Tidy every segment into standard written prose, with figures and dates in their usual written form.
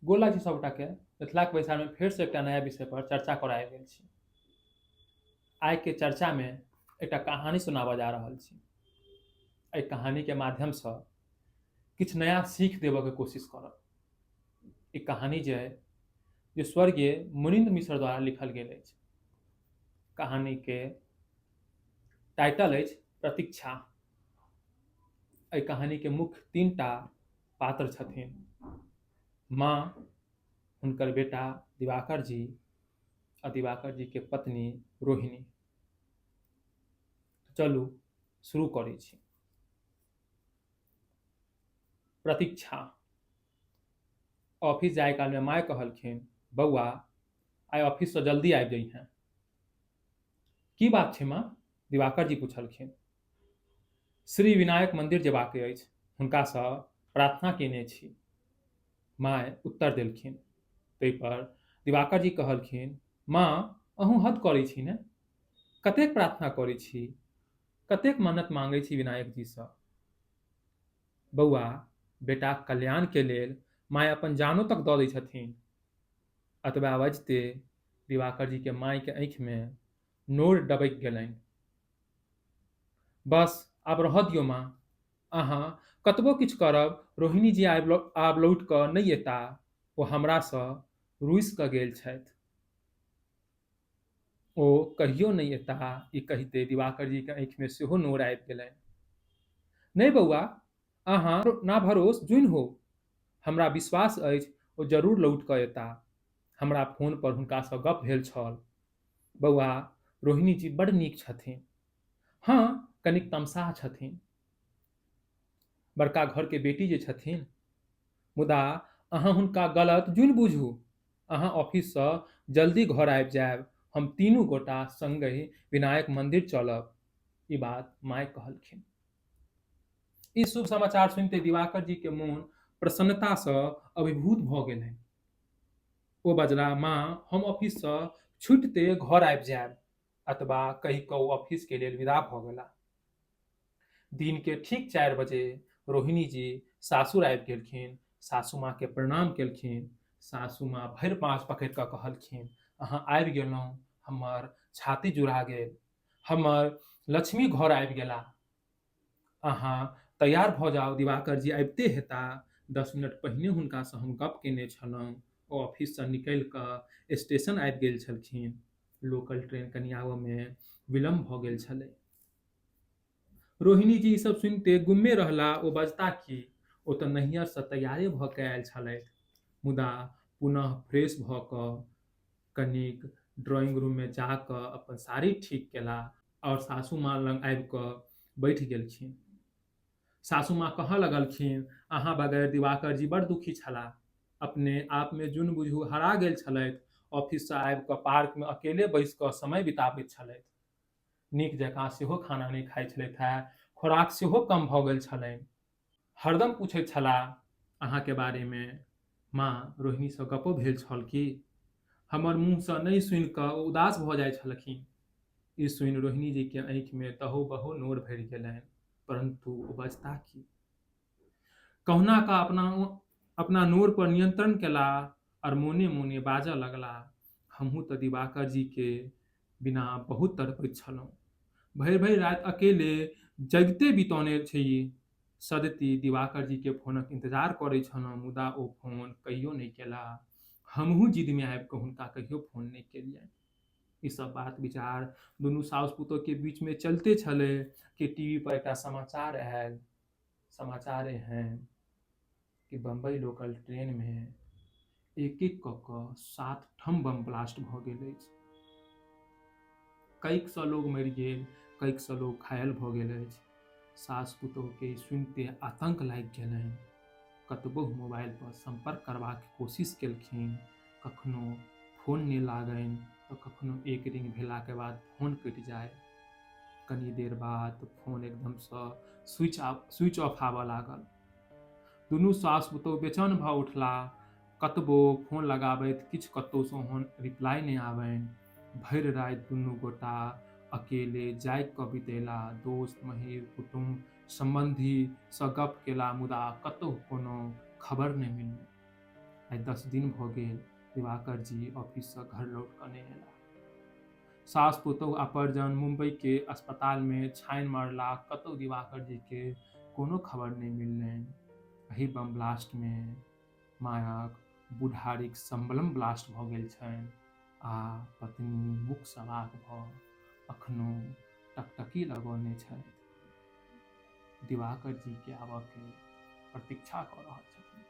गोला जी सबटा के मिथिलाक बैसार में फेर से एकटा नया विषय पर चर्चा करायल गेल छी। आइ के चर्चा में एकटा कहानी सुनाबऽ जा रहल छी। एहि कहानी के माध्यम से किछु नया सीख देबऽ के कोशिश करब। ई कहानी जे अइ जे स्वर्गीय मुनिंद मिश्र द्वारा लिखल गेल अछि। कहानी के टाइटल अछि प्रतीक्षा। एहि कहानी के मुख्य 3टा पात्र छथिन। माँ, हुनकर बेटा दिवाकर जी आ दिवाकर जी के पत्नी रोहिणी। चलू शुरू करै छी। प्रतीक्षा। ऑफिस जाए काल में माय कहलखिन, बौआ आइ ऑफिस से जल्दी आबि जइहें। की बात छै माँ? दिवाकर जी पूछलखिन। श्री विनायक मंदिर जेबाक अछि, हुनका सँ प्रार्थना केने छी। माय उत्तर देलखिन। ताहि पर दिवाकर जी कहलखिन, माँ अहूँ हद करै छी ने? कतेक प्रार्थना करै छी, कतेक मन्नत मांगै छी विनायक जी सँ। बौआ, बेटाक कल्याण के लेल माय अपन जानो तक दऽ दै छथिन। अतबा बजते दिवाकर जी के माय के आंखि में नोर डबकि गेलनि। बस आब रहऽ दियौ माँ, अहाँ कतबो किछु करब रोहिणी जी आब लौट कऽ नहि एता। ओ हमरा सँ रुसि कऽ गेल छथि। ओ कहियो नहि एता। ई कहिते दिवाकर जी के आंखि में सेहो नोर आबि गेलनि। नहि बौआ, अहाँ ना भरोस जुइन हो। हमरा विश्वास अछि ओ जरूर लौट कऽ एता। हमरा फोन पर हुनका सँ गप भेल छल। बौआ, रोहिणी जी बड़ नीक छथिन। हाँ, कनिक तमसाह छथिन। बड़का घर के बेटी जे छथिन। मुदा अहाँ हुनका गलत जुइन बुझू। अहाँ ऑफिस सँ जल्दी घर आबि जायब। हम तीनू गोटा संगहि विनायक मंदिर चलब। ई बात माय कहलखिन। ई शुभ समाचार सुनते दिवाकर जी के मोन प्रसन्नता सँ अभिभूत भऽ गेलनि। ओ बजला, माँ हम ऑफिस सँ छुटिते घर आबि जायब। अतबा कहि कऽ ओ ऑफिस के लेल विदा भऽ गेला। दिन के ठीक 4 बजे रोहिणी जी सासुर आबि गेलखिन। सासू माँ के प्रणाम केलखिन। सासू माँ भरि पाँच पकड़ि कऽ कहलखिन, अहाँ आबि गेलहुँ, हमर छाती जुड़ा गेल। हमर लक्ष्मी घर आबि गेला। अहाँ तैयार भऽ जाउ, दिवाकर जी आबिते हेता। 10 मिनट पहिने हुनका सँ हम गप केने छलहुँ। ओ ऑफिस सँ निकलि कऽ स्टेशन आबि गेल छलखिन। लोकल ट्रेन कनि आबऽ में विलम्ब भऽ गेल छलै। रोहिणी जी ई सब सुनते गुम्मे रहला। ओ बजता की, ओ तऽ नैहर सँ तैयारे भऽ कऽ आयल छलथि। मुदा पुनः फ्रेश भऽ कऽ कनिक ड्राइंग रूम में जा कऽ अपन साड़ी ठीक केला और सासू माँ लग आबि कऽ बैठ गेलखिन। सासू माँ कहऽ लगलखिन, अहाँ बगैर दिवाकर जी बड़ दुखी छलाह। अपने आप में जुन बुझू हरा गेल छलथि। ऑफिस सँ आबि कऽ पार्क में अकेले बैस कऽ समय बिताबैत छलथि। नीक जकाँ सेहो खाना नहि खाइत छलथि है। खोराक सेहो कम भऽ गेल छलनि। हरदम पूछैत छलाह अहाँ के बारे में। माँ, रोहिणी सँ गप्पो भेल छल की? हमर मुँह सँ नहि सुनि कऽ ओ उदास भऽ जाइत छलखिन। ई सुनि रोहिणी जी के आंखि में तहो बहो नोर भरि गेलनि। परंतु ओ बजता की? कहुना का अपना नोर पर नियंत्रण केला और मोने मोने बाजऽ लगला, हमहूँ तऽ दिवाकर जी के बिना बहुत तड़पैत छलहुँ। भरि भरि राति अकेले जगिते बितौने छी। सदती दिवाकर जी के फोनक इंतजार करै छलहुँ। मुदा ओ फोन कहियो नहि केला। हमहूँ जिद में आबि कऽ हुनका कहियो फोन नहि केलियनि। ई सब बात विचार दुनू साउस पुतोह के बीच में चलते छलै कि टीवी पर एकटा समाचार आयल। समाचार एहन कि बम्बई लोकल ट्रेन में एक एक कऽ कऽ 7 ठम बम ब्लास्ट भऽ गेल अछि। कैक सौ लोग मरि गेल, कैक सौ लोग घायल भऽ गेल अछि। सास पुतोह के सुनते आतंक लागि गेलनि। कतबो मोबाइल पर संपर्क करबाक कोशिश केलखिन, कखनो फोन नहि लागनि तऽ कखनो एक रिंग भेला के बाद फोन कटि जाय। कनी देर बाद फोन एकदम सँ स्विच ऑफ आबऽ लागल। दुनू सास पुतोह बेचैन भऽ उठला। कतबो फोन लगाबैत किछु कतौ सँ ओहन रिप्लाई नहि आबनि। भरि राति दुनू गोटा अकेले जागि कऽ बितेला। दोस्त महिम कुटुम्ब संबंधी सँ गप केला, मुदा कतहु कोनो खबर नहि मिललै। आइ 10 दिन भ गेल दिवाकर जी ऑफिस से घर लौट कऽ नहीं एला। सास पुतोह अपरजन मुंबई के अस्पताल में छाइन मारला, कतौ दिवाकर जी के कोनो खबर नहीं मिललनि। एही बम ब्लास्ट में मायाक बुढ़ारीक संबलम ब्लास्ट भऽ गेल छनि आ पत्नी मुख सवाक भऽ अखनो टकटकी लगौने छथि। दिवाकर जी के आबऽ के प्रतीक्षा कऽ रहल छथिन।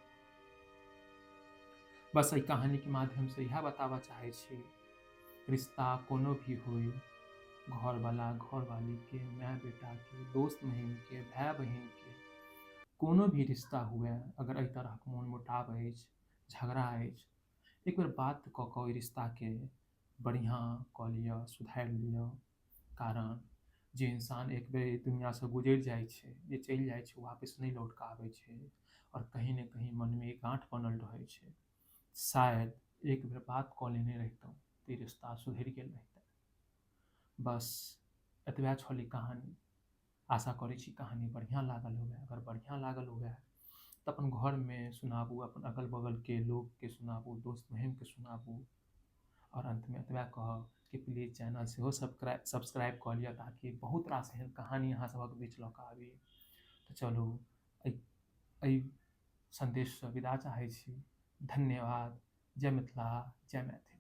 बस एहि कहानी के माध्यम से यह बताबऽ चाहै छी, रिश्ता कोनो भी होई, घर वाला घर वाली के, माय बेटा के, दोस्त महीम के, भाई बहिन के, कोनो भी रिश्ता हुए, अगर एहि तरह मोन मुटाव अछि, झगड़ा अछि, एक बेर बात कऽ कऽ ओहि रिश्ता के बढ़िया कऽ लिअ, सुधारि लिअ। कारण जे इंसान एक बेर दुनिया से गुजरि जाइ छै, जे चलि जाइ छै, वापस नहीं लौट कऽ आबै छै और कहीं न कहीं मन में एक गांठ बनल रहै छै। शायद एक बेर बात कऽ लेने रहितौं तऽ ई रिश्ता सुधरि गेल रहितै। बस एतबे छल ई कहानी। आशा करै छी कहानी बढ़िया लागल हुए। अगर बढ़िया लागल हुए तऽ अपन घर में सुनाबू, अपन अगल बगल के लोग के सुनाबू, दोस्त महीम के सुनाबू। और अंत में एतबे कहब कि प्लीज चैनल सेहो सब्सक्राइब कऽ लिअ, ताकि बहुत रास एहन कहानी अहाँ सभक बीच लऽ कऽ आबी। तऽ चलू एहि संदेश से विदा चाहै छी। धन्यवाद। जय मिथिला, जय मैथिली।